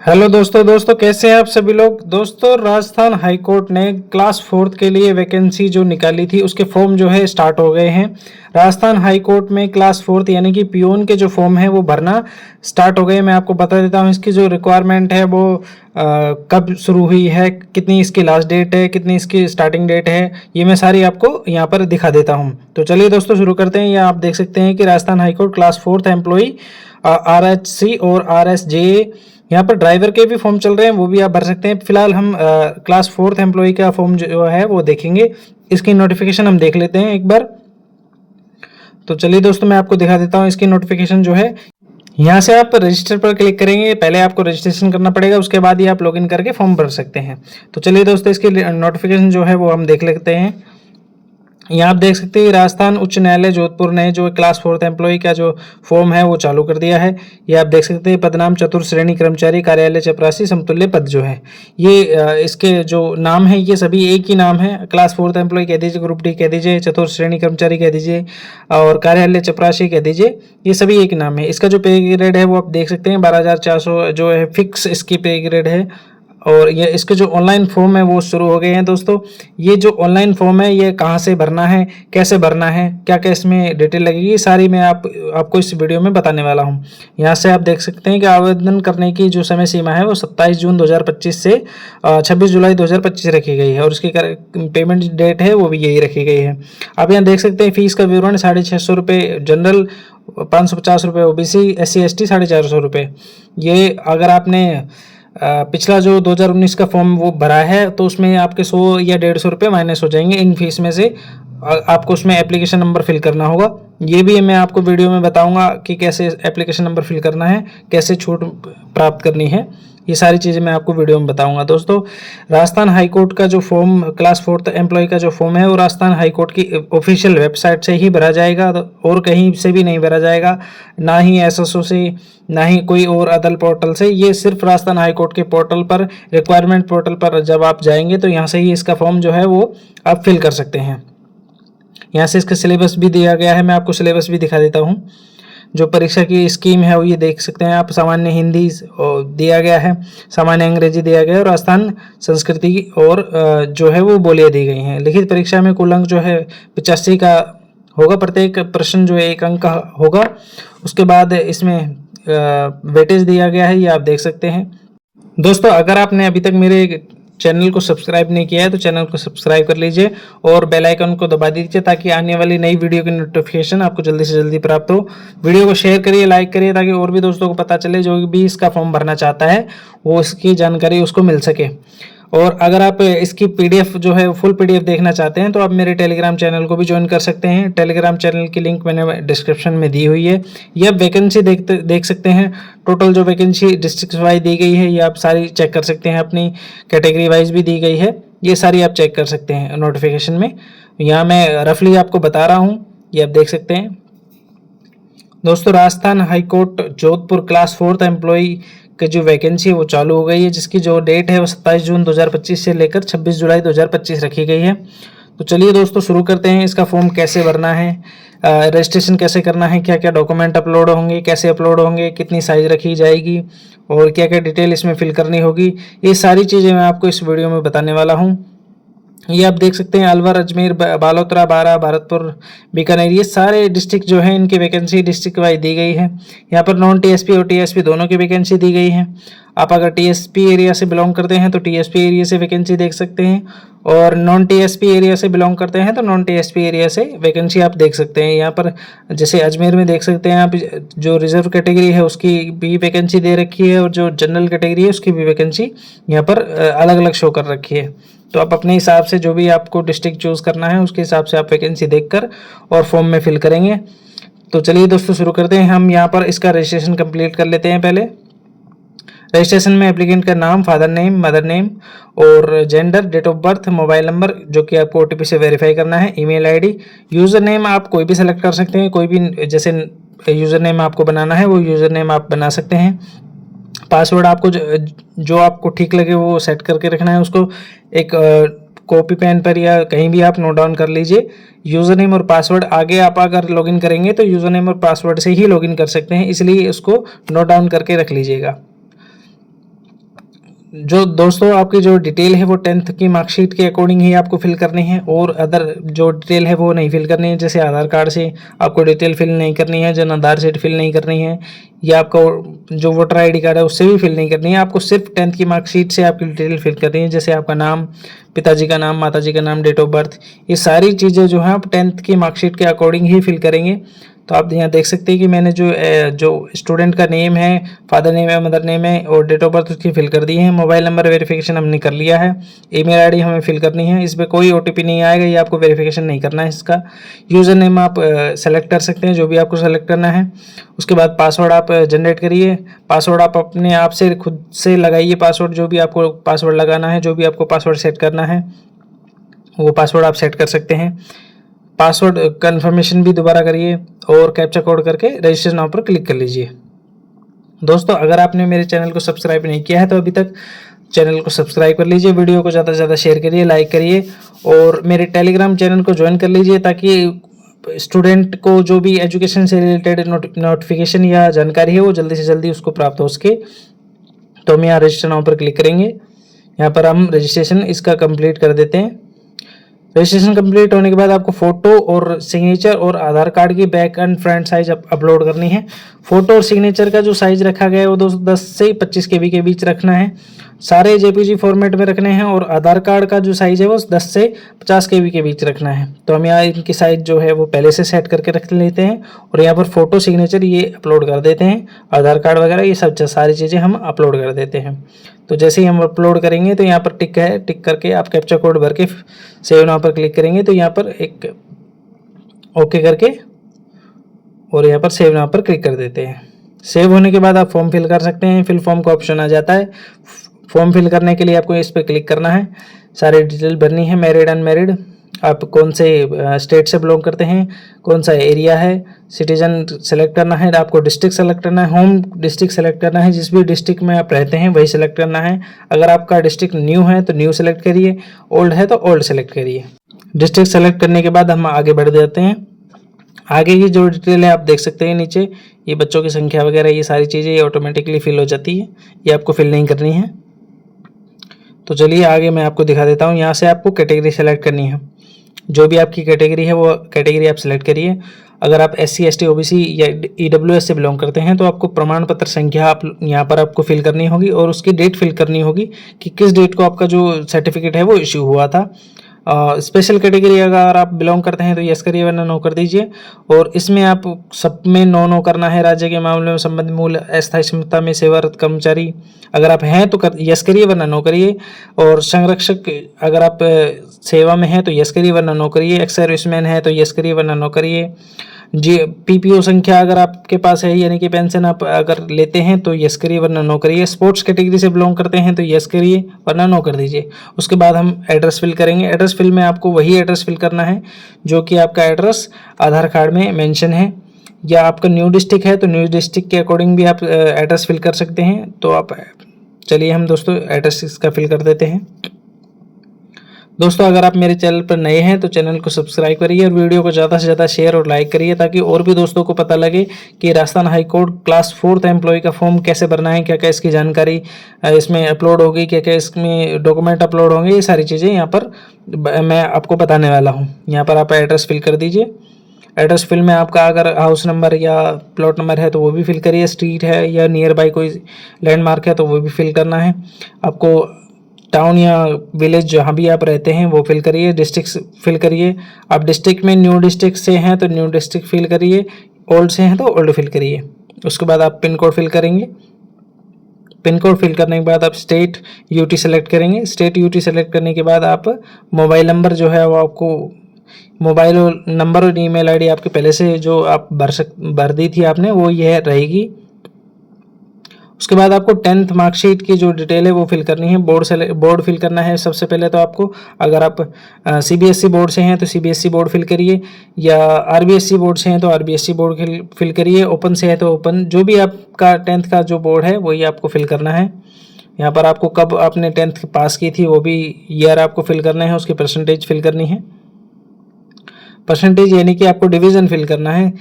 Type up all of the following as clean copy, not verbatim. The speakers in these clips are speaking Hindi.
हेलो दोस्तों कैसे हैं आप सभी लोग। दोस्तों राजस्थान हाई कोर्ट ने क्लास फोर्थ के लिए वैकेंसी जो निकाली थी उसके फॉर्म जो है स्टार्ट हो गए हैं। राजस्थान हाई कोर्ट में क्लास फोर्थ यानी कि पियोन के जो फॉर्म है वो भरना स्टार्ट हो गए। मैं आपको बता देता हूँ इसकी जो रिक्वायरमेंट है वो कब शुरू हुई है, कितनी इसकी लास्ट डेट है, कितनी इसकी स्टार्टिंग डेट है, ये मैं सारी आपको यहाँ पर दिखा देता हूँ। तो चलिए दोस्तों शुरू करते हैं। यहाँ आप देख सकते हैं कि Rajasthan high court class fourth employee RHC और RSJ, यहाँ पर ड्राइवर के भी फॉर्म चल रहे हैं, वो भी आप भर सकते हैं। फिलहाल हम क्लास फोर्थ एम्प्लॉय का फॉर्म जो है वो देखेंगे। इसकी नोटिफिकेशन हम देख लेते हैं एक बार। तो चलिए दोस्तों मैं आपको दिखा देता हूँ इसकी नोटिफिकेशन जो है। यहाँ से आप रजिस्टर पर क्लिक करेंगे, पहले आपको रजिस्ट्रेशन करना पड़ेगा, उसके बाद ही आप लॉगिन करके फॉर्म भर सकते हैं। तो चलिए दोस्तों इसकी नोटिफिकेशन जो है वो हम देख लेते हैं। यहाँ आप देख सकते हैं राजस्थान उच्च न्यायालय जोधपुर ने जो क्लास फोर्थ एम्प्लॉय का जो फॉर्म है वो चालू कर दिया है। ये आप देख सकते हैं पदनाम चतुर्थ श्रेणी कर्मचारी कार्यालय चपरासी समतुल्य पद जो है ये इसके जो नाम है ये सभी एक ही नाम है। क्लास फोर्थ एम्प्लॉय कह दीजिए, ग्रुप डी कह दीजिए, चतुर्थ श्रेणी कर्मचारी कह दीजिए और कार्यालय चपरासी कह दीजिए, ये सभी एक नाम है। इसका जो पे ग्रेड है वो आप देख सकते हैं 12,400 जो है फिक्स इसकी पे ग्रेड है। और ये इसके जो ऑनलाइन फॉर्म है वो शुरू हो गए हैं। दोस्तों ये जो ऑनलाइन फॉर्म है ये कहाँ से भरना है, कैसे भरना है, क्या क्या इसमें डिटेल लगेगी, सारी मैं आपको इस वीडियो में बताने वाला हूँ। यहाँ से आप देख सकते हैं कि आवेदन करने की जो समय सीमा है वो 27 जून 2025 से 26 जुलाई 2025 रखी गई है और उसकी पेमेंट डेट है वो भी यही रखी गई है। आप यहाँ देख सकते हैं फीस का विवरण 650 रुपये जनरल, 550 रुपये OBC, SC ST 450 रुपये। ये अगर आपने पिछला जो 2019 का फॉर्म वो भरा है तो उसमें आपके 100 या 150 रुपये माइनस हो जाएंगे इन फीस में से। आपको उसमें एप्लीकेशन नंबर फिल करना होगा, ये भी मैं आपको वीडियो में बताऊंगा कि कैसे एप्लीकेशन नंबर फिल करना है, कैसे छूट प्राप्त करनी है, ये सारी चीज़ें मैं आपको वीडियो में बताऊंगा। दोस्तों राजस्थान हाई कोर्ट का जो फॉर्म क्लास फोर्थ एम्प्लॉय का जो फॉर्म है वो राजस्थान हाई कोर्ट की ऑफिशियल वेबसाइट से ही भरा जाएगा और कहीं से भी नहीं भरा जाएगा, ना ही SSO से, ना ही कोई और अदर पोर्टल से। ये सिर्फ राजस्थान हाई कोर्ट के पोर्टल पर, रिक्वायरमेंट पोर्टल पर जब आप जाएंगे तो यहाँ से ही इसका फॉर्म जो है वो आप फिल कर सकते हैं। यहाँ से इसका सिलेबस भी दिया गया है, मैं आपको सिलेबस भी दिखा देता हूँ। जो परीक्षा की स्कीम है वो ये देख सकते हैं आप। सामान्य हिंदी दिया गया है, सामान्य अंग्रेजी दिया गया है और राजस्थान संस्कृति और जो है वो बोलियां दी गई हैं। लिखित परीक्षा में कुल अंक जो है 85 का होगा, प्रत्येक प्रश्न जो है 1 अंक का होगा। उसके बाद इसमें वेटेज दिया गया है, ये आप देख सकते हैं। दोस्तों अगर आपने अभी तक मेरे चैनल को सब्सक्राइब नहीं किया है तो चैनल को सब्सक्राइब कर लीजिए और बेल आइकन को दबा दीजिए ताकि आने वाली नई वीडियो की नोटिफिकेशन आपको जल्दी से जल्दी प्राप्त हो। वीडियो को शेयर करिए, लाइक करिए ताकि और भी दोस्तों को पता चले जो भी इसका फॉर्म भरना चाहता है वो इसकी जानकारी उसको मिल सके। और अगर आप इसकी PDF जो है फुल PDF देखना चाहते हैं तो आप मेरे टेलीग्राम चैनल को भी ज्वाइन कर सकते हैं। टेलीग्राम चैनल की लिंक मैंने डिस्क्रिप्शन में दी हुई है। ये आप वैकेंसी देख सकते हैं, टोटल जो वैकेंसी डिस्ट्रिक्ट वाइज दी गई है ये आप सारी चेक कर सकते हैं, अपनी कैटेगरी वाइज भी दी गई है, ये सारी आप चेक कर सकते हैं नोटिफिकेशन में। यहाँ मैं रफली आपको बता रहा हूँ, ये आप देख सकते हैं। दोस्तों Rajasthan high court Jodhpur class fourth employ की जो वैकेंसी है वो चालू हो गई है, जिसकी जो डेट है वो 27 जून 2025 से लेकर 26 जुलाई 2025 रखी गई है। तो चलिए दोस्तों शुरू करते हैं। इसका फॉर्म कैसे भरना है, रजिस्ट्रेशन कैसे करना है, क्या क्या डॉक्यूमेंट अपलोड होंगे, कैसे अपलोड होंगे, कितनी साइज रखी जाएगी और क्या क्या डिटेल इसमें फिल करनी होगी, ये सारी चीज़ें मैं आपको इस वीडियो में बताने वाला हूँ। ये आप देख सकते हैं अलवर, अजमेर, बालोतरा, बारा, भरतपुर, बीकानेर, ये सारे डिस्ट्रिक्ट जो हैं इनकी वैकेंसी डिस्ट्रिक्ट वाइज दी गई है। यहाँ पर नॉन TSP और TSP दोनों की वैकेंसी दी गई है। आप अगर TSP एरिया से बिलोंग करते हैं तो TSP एरिया से वैकेंसी देख सकते हैं और नॉन TSP एरिया से बिलोंग करते हैं तो नॉन TSP एरिया से वैकेंसी आप देख सकते हैं। यहाँ पर जैसे अजमेर में देख सकते हैं आप, जो रिजर्व कैटेगरी है उसकी भी वैकेंसी दे रखी है और जो जनरल कैटेगरी है उसकी भी वैकेंसी यहाँ पर अलग अलग शो कर रखी है। तो आप अपने हिसाब से जो भी आपको डिस्ट्रिक्ट चूज़ करना है उसके हिसाब से आप वैकेंसी देखकर और फॉर्म में फिल करेंगे। तो चलिए दोस्तों शुरू करते हैं। हम यहाँ पर इसका रजिस्ट्रेशन कंप्लीट कर लेते हैं। पहले रजिस्ट्रेशन में एप्लीकेंट का नाम, फादर नेम, मदर नेम और gender, date of birth, mobile number जो कि आपको OTP से वेरीफाई करना है, ईमेल ID, यूज़र नेम आप कोई भी सेलेक्ट कर सकते हैं, कोई भी जैसे यूज़र नेम आपको बनाना है वो यूज़र नेम आप बना सकते हैं। पासवर्ड आपको जो आपको ठीक लगे वो सेट करके रखना है, उसको एक कॉपी पेन पर या कहीं भी आप नोट डाउन कर लीजिए। यूज़र नेम और पासवर्ड आगे आप अगर लॉगिन करेंगे तो यूज़र नेम और पासवर्ड से ही लॉगिन कर सकते हैं, इसलिए उसको नोट डाउन करके रख लीजिएगा। जो दोस्तों आपकी जो डिटेल है वो 10th की मार्कशीट के अकॉर्डिंग ही आपको फिल करनी है, और अदर जो डिटेल है वो नहीं फिल करनी है। जैसे आधार कार्ड से आपको डिटेल फिल नहीं करनी है, जन आधार शीट फिल नहीं करनी है, या आपका जो वोटर आईडी कार्ड है उससे भी फिल नहीं करनी है। आपको सिर्फ 10th की मार्कशीट से आपकी डिटेल फिल करनी है। जैसे आपका नाम, पिताजी का नाम, माताजी का नाम, डेट ऑफ बर्थ, ये सारी चीज़ें जो है आप 10th की मार्कशीट के अकॉर्डिंग ही फिल करेंगे। तो आप यहाँ देख सकते हैं कि मैंने जो स्टूडेंट का नेम है, फादर नेम है, मदर नेम है और डेट ऑफ बर्थ उसकी फिल कर दी है। मोबाइल नंबर वेरिफिकेशन हमने कर लिया है। ईमेल आईडी हमें फिल करनी है, इस पर कोई ओटीपी नहीं आएगा, ये आपको वेरिफिकेशन नहीं करना है इसका। यूज़र नेम आप सेलेक्ट कर सकते हैं, जो भी आपको सेलेक्ट करना है। उसके बाद पासवर्ड आप जनरेट करिए। पासवर्ड आप अपने आप से खुद से लगाइए, पासवर्ड जो भी आपको पासवर्ड लगाना है, जो भी आपको पासवर्ड सेट करना है वो पासवर्ड आप सेट कर सकते हैं। पासवर्ड कंफर्मेशन भी दोबारा करिए और कैप्चा कोड करके रजिस्ट्रेशन नाउ पर क्लिक कर लीजिए। दोस्तों अगर आपने मेरे चैनल को सब्सक्राइब नहीं किया है तो अभी तक चैनल को सब्सक्राइब कर लीजिए, वीडियो को ज़्यादा से ज़्यादा शेयर करिए, लाइक करिए और मेरे टेलीग्राम चैनल को ज्वाइन कर लीजिए, ताकि स्टूडेंट को जो भी एजुकेशन से रिलेटेड नोटिफिकेशन या जानकारी है वो जल्दी से जल्दी उसको प्राप्त हो सके। तो हम यहाँ रजिस्टर नाउ पर क्लिक करेंगे। यहाँ पर हम रजिस्ट्रेशन इसका कंप्लीट कर देते हैं। रजिस्ट्रेशन कंप्लीट होने के बाद आपको फोटो और सिग्नेचर और आधार कार्ड की back and front size upload करनी है। फोटो और सिग्नेचर का जो साइज रखा गया है वो 10 से 25 KB के बीच रखना है, सारे JPG फॉर्मेट में रखने हैं। और आधार कार्ड का जो साइज है वो 10 से 50 KB के बीच रखना है। तो हम यहाँ इनकी साइज जो है वो पहले से सेट करके रख लेते हैं और यहाँ पर फोटो, सिग्नेचर ये अपलोड कर देते हैं, आधार कार्ड वगैरह ये सब सारी चीज़ें हम अपलोड कर देते हैं। तो जैसे ही हम अपलोड करेंगे तो यहाँ पर टिक है, टिक करके आप कैप्चा कोड भर के सेव नाउ पर क्लिक करेंगे तो यहाँ पर एक ओके करके और यहाँ पर सेव नाउ पर क्लिक कर देते हैं। सेव होने के बाद आप फॉर्म फिल कर सकते हैं। फिल फॉर्म का ऑप्शन आ जाता है। फॉर्म फिल करने के लिए आपको इस पर क्लिक करना है, सारी डिटेल भरनी है, मैरिड अनमैरिड, आप कौन से स्टेट से बिलोंग करते हैं, कौन सा एरिया है, सिटीजन सेलेक्ट करना है, आपको डिस्ट्रिक्ट सेलेक्ट करना है, होम डिस्ट्रिक्ट सेलेक्ट करना है, जिस भी डिस्ट्रिक्ट में आप रहते हैं वही सेलेक्ट करना है। अगर आपका डिस्ट्रिक्ट न्यू है तो न्यू सेलेक्ट करिए, ओल्ड है तो ओल्ड सेलेक्ट करिए। डिस्ट्रिक्ट सेलेक्ट करने के बाद हम आगे बढ़ जाते हैं। आगे की जो डिटेल है आप देख सकते हैं नीचे, ये बच्चों की संख्या वगैरह ये सारी चीज़ें ये ऑटोमेटिकली फिल हो जाती है, ये आपको फिल नहीं करनी है। तो चलिए आगे मैं आपको दिखा देता हूँ। यहाँ से आपको कैटेगरी सेलेक्ट करनी है, जो भी आपकी कैटेगरी है वो कैटेगरी आप सेलेक्ट करिए। अगर आप SC ST OBC या EWS से बिलोंग करते हैं तो आपको प्रमाण पत्र संख्या आप यहाँ पर आपको फिल करनी होगी और उसकी डेट फिल करनी होगी कि किस डेट को आपका जो सर्टिफिकेट है वो इश्यू हुआ था। स्पेशल कैटेगरी अगर आप बिलोंग करते हैं तो यस करिए वरना नो कर दीजिए। और इसमें आप सब में नो करना है। राज्य के मामले में संबंध मूल अस्थायी क्षमता में सेवारत कर्मचारी अगर आप हैं तो यस करिए वरना नो करिए। और संरक्षक अगर आप सेवा में हैं तो यस करिए वरना नो करिए। एक्स सर्विसमैन है तो यस करिए वरना नो करिए। जी PPO संख्या अगर आपके पास है यानी कि पेंशन आप अगर लेते हैं तो यस करिए वरना नो करिए। स्पोर्ट्स कैटेगरी से बिलोंग करते हैं तो यस करिए वरना नो कर दीजिए। उसके बाद हम एड्रेस फिल करेंगे। एड्रेस फिल में आपको वही एड्रेस फिल करना है जो कि आपका एड्रेस आधार कार्ड में मेंशन है, या आपका न्यू डिस्ट्रिक्ट है तो न्यू डिस्ट्रिक्ट के अकॉर्डिंग भी आप एड्रेस फिल कर सकते हैं। तो आप चलिए हम दोस्तों एड्रेस इसका फिल कर देते हैं। दोस्तों अगर आप मेरे चैनल पर नए हैं तो चैनल को सब्सक्राइब करिए और वीडियो को ज़्यादा से ज़्यादा शेयर और लाइक करिए, ताकि और भी दोस्तों को पता लगे कि Rajasthan high court class 4th employ का फॉर्म कैसे भरना है, क्या क्या इसकी जानकारी इसमें अपलोड होगी, क्या क्या इसमें डॉक्यूमेंट अपलोड होंगे, ये सारी चीज़ें यहाँ पर मैं आपको बताने वाला हूँ। यहाँ पर आप एड्रेस फिल कर दीजिए। एड्रेस फिल में आपका अगर हाउस नंबर या प्लॉट नंबर है तो वो भी फिल करिए। स्ट्रीट है या नियर बाई कोई लैंडमार्क है तो वो भी फिल करना है आपको। टाउन या विलेज जहाँ भी आप रहते हैं वो फिल करिए। डिस्ट्रिक्ट फिल करिए। आप डिस्ट्रिक्ट में न्यू डिस्ट्रिक्ट से हैं तो न्यू डिस्ट्रिक्ट फिल करिए, ओल्ड से हैं तो ओल्ड फिल करिए। उसके बाद आप पिन कोड फिल करेंगे। पिन कोड फिल करने के बाद आप स्टेट UT सेलेक्ट करेंगे। स्टेट UT सेलेक्ट करने के बाद आप मोबाइल नंबर जो है वो आपको मोबाइल नंबर और ईमेल आईडी आपके पहले से जो आप भर दी थी आपने वो यह रहेगी। उसके बाद आपको 10th मार्कशीट की जो डिटेल है वो फिल करनी है। बोर्ड फिल करना है सबसे पहले तो आपको। अगर आप CBSE बोर्ड से हैं तो CBSE बोर्ड फिल करिए, या RBSE बोर्ड से हैं तो RBSE बोर्ड फिल करिए। ओपन से है तो ओपन, जो भी आपका 10th का जो बोर्ड है वही आपको फिल करना है। यहाँ पर आपको कब आपने 10th पास की थी वो भी ईयर आपको फिल करना है, उसकी परसेंटेज फिल करनी है। परसेंटेज यानी कि आपको डिवीज़न फिल करना है।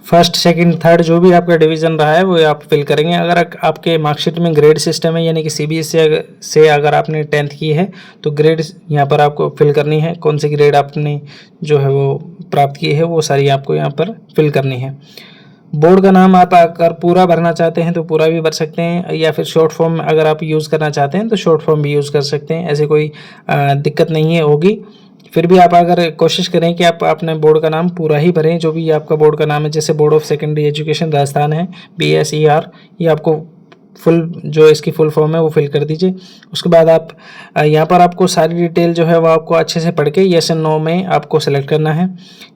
फर्स्ट सेकंड थर्ड जो भी आपका डिवीज़न रहा है वो आप फिल करेंगे। अगर आपके मार्कशीट में ग्रेड सिस्टम है यानी कि सीबीएसई से अगर आपने 10th की है तो ग्रेड यहाँ पर आपको फिल करनी है, कौन सी ग्रेड आपने जो है वो प्राप्त की है वो सारी आपको यहाँ पर फिल करनी है। बोर्ड का नाम आप अगर पूरा भरना चाहते हैं तो पूरा भी भर सकते हैं, या फिर शॉर्ट फॉर्म अगर आप यूज़ करना चाहते हैं तो शॉर्ट फॉर्म भी यूज़ कर सकते हैं, ऐसे कोई दिक्कत नहीं है होगी। फिर भी आप अगर कोशिश करें कि आप अपने बोर्ड का नाम पूरा ही भरें, जो भी आपका बोर्ड का नाम है, जैसे board of secondary education Rajasthan है BSER, ये आपको फुल जो इसकी फुल फॉर्म है वो फिल कर दीजिए। उसके बाद आप यहाँ पर आपको सारी डिटेल जो है वो आपको अच्छे से पढ़ के येस एंड नो में आपको सेलेक्ट करना है।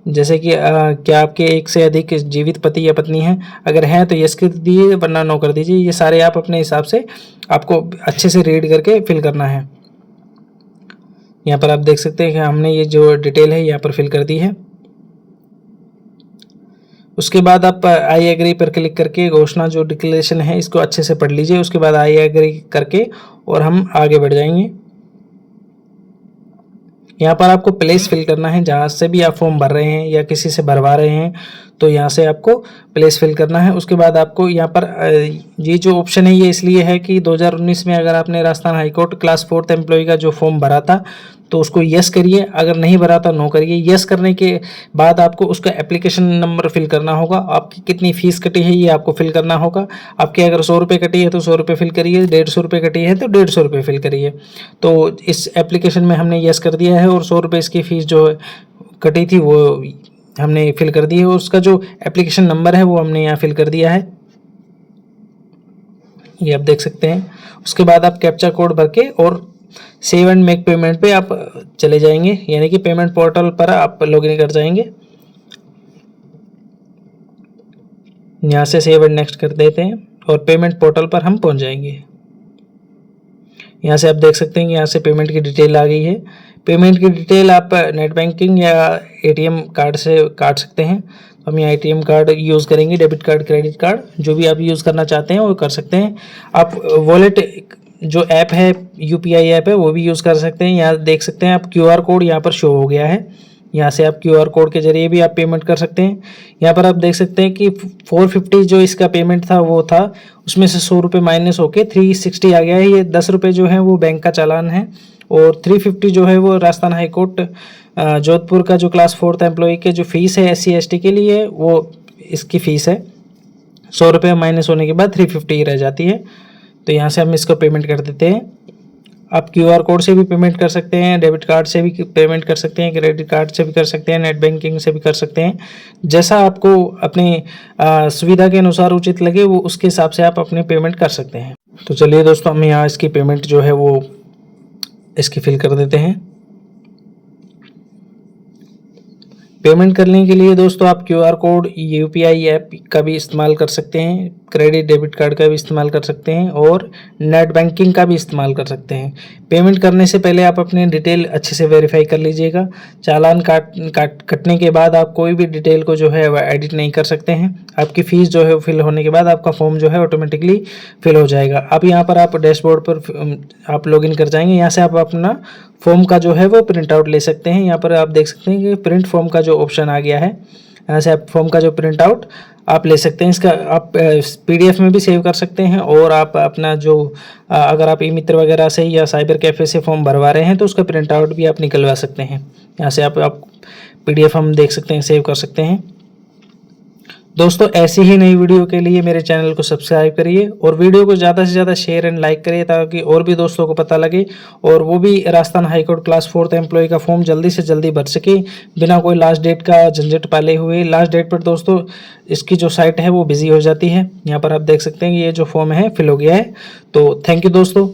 जैसे कि क्या आपके एक से अधिक जीवित पति या पत्नी हैं, अगर हैं तो येस कर दीजिए वरना नो कर दीजिए। ये सारे आप अपने हिसाब से आपको अच्छे से रीड करके फिल करना है। यहाँ पर आप देख सकते हैं कि हमने ये जो डिटेल है यहाँ पर फिल कर दी है। उसके बाद आप आई एग्री पर क्लिक करके घोषणा जो डिक्लेरेशन है इसको अच्छे से पढ़ लीजिए। उसके बाद आई एग्री करके और हम आगे बढ़ जाएंगे। यहाँ पर आपको प्लेस फिल करना है, जहाँ से भी आप फॉर्म भर रहे हैं या किसी से भरवा रहे हैं तो यहाँ से आपको प्लेस फिल करना है। उसके बाद आपको यहाँ पर ये जो ऑप्शन है ये इसलिए है कि 2019 में अगर आपने Rajasthan high court class 4th employ का जो फॉर्म भरा था तो उसको यस करिए, अगर नहीं भरा तो नो करिए। यस करने के बाद आपको उसका एप्लीकेशन नंबर फिल करना होगा, आपकी कितनी फीस कटी है ये आपको फिल करना होगा। आपके अगर 100 रुपये कटी है तो 100 रुपये फिल करिए, 150 रुपये कटी है तो 150 रुपये फिल करिए। तो इस एप्लीकेशन में हमने यस कर दिया है और 100 रुपये इसकी फ़ीस जो कटी थी वो हमने फिल कर दी है। उसका जो एप्लीकेशन नंबर है वो हमने यहाँ फिल कर दिया है, ये आप देख सकते हैं। उसके बाद आप कैप्चा कोड भर के और सेव एंड मेक पेमेंट पे आप चले जाएंगे, यानी कि पेमेंट पोर्टल पर आप लॉगिन कर जाएंगे। यहाँ से सेव एंड नेक्स्ट कर देते हैं और पेमेंट पोर्टल पर हम पहुँच जाएंगे। यहाँ से आप देख सकते हैं कि यहाँ से पेमेंट की डिटेल आ गई है। पेमेंट की डिटेल आप नेट बैंकिंग या ATM कार्ड से काट सकते हैं। हम यहाँ ATM कार्ड यूज़ करेंगे, डेबिट कार्ड, क्रेडिट कार्ड, जो भी आप यूज़ करना चाहते हैं वो कर सकते हैं। आप वॉलेट जो ऐप है UPI ऐप है वो भी यूज़ कर सकते हैं। यहाँ देख सकते हैं आप QR कोड यहाँ पर शो हो गया है, यहाँ से आप QR कोड के जरिए भी आप पेमेंट कर सकते हैं। यहाँ पर आप देख सकते हैं कि 450 जो इसका पेमेंट था वो था, उसमें से 100 रुपये माइनस होके 360 आ गया है। ये 10 रुपये जो है वो बैंक का चालान है और 350 जो है वो राजस्थान हाईकोर्ट जोधपुर का जो क्लास 4th एम्प्लॉय के जो फीस है SC ST के लिए वो इसकी फ़ीस है। 100 रुपये माइनस होने के बाद 350 रह जाती है। तो यहाँ से हम इसको पेमेंट कर देते हैं। आप QR कोड से भी पेमेंट कर सकते हैं, डेबिट कार्ड से भी पेमेंट कर सकते हैं, क्रेडिट कार्ड से भी कर सकते हैं, नेट बैंकिंग से भी कर सकते हैं। जैसा आपको अपनी सुविधा के अनुसार उचित लगे वो उसके हिसाब से आप अपनी पेमेंट कर सकते हैं। तो चलिए दोस्तों, हम यहाँ इसकी पेमेंट जो है वो इसकी फिल कर देते हैं। पेमेंट करने के लिए दोस्तों आप QR कोड, UPI ऐप का भी इस्तेमाल कर सकते हैं, क्रेडिट डेबिट कार्ड का भी इस्तेमाल कर सकते हैं और नेट बैंकिंग का भी इस्तेमाल कर सकते हैं। पेमेंट करने से पहले आप अपनी डिटेल अच्छे से वेरीफाई कर लीजिएगा। चालान कटने के बाद आप कोई भी डिटेल को जो है वह एडिट नहीं कर सकते हैं। आपकी फ़ीस जो है फिल होने के बाद आपका फॉर्म जो है ऑटोमेटिकली फिल हो जाएगा। अब यहाँ पर आप डैशबोर्ड पर आप लॉगिन कर जाएंगे। यहाँ से आप अपना फॉर्म का जो है वो प्रिंट आउट ले सकते हैं। यहाँ पर आप देख सकते हैं कि प्रिंट फॉर्म का जो ऑप्शन आ गया है, यहाँ से आप फॉर्म का जो प्रिंट आउट आप ले सकते हैं। इसका आप PDF में भी सेव कर सकते हैं और आप अपना जो अगर आप ई-मित्र वगैरह से या साइबर कैफ़े से फॉर्म भरवा रहे हैं तो उसका प्रिंट आउट भी आप निकलवा सकते हैं। यहाँ से आप PDF हम देख सकते हैं, सेव कर सकते हैं। दोस्तों, ऐसी ही नई वीडियो के लिए मेरे चैनल को सब्सक्राइब करिए और वीडियो को ज़्यादा से ज़्यादा शेयर एंड लाइक करिए ताकि और भी दोस्तों को पता लगे और वो भी Rajasthan high court class 4th employ का फॉर्म जल्दी से जल्दी भर सके बिना कोई लास्ट डेट का झंझट पाले हुए। लास्ट डेट पर दोस्तों इसकी जो साइट है वो बिजी हो जाती है। यहाँ पर आप देख सकते हैं कि ये जो फॉर्म है फिल हो गया है। तो थैंक यू दोस्तों।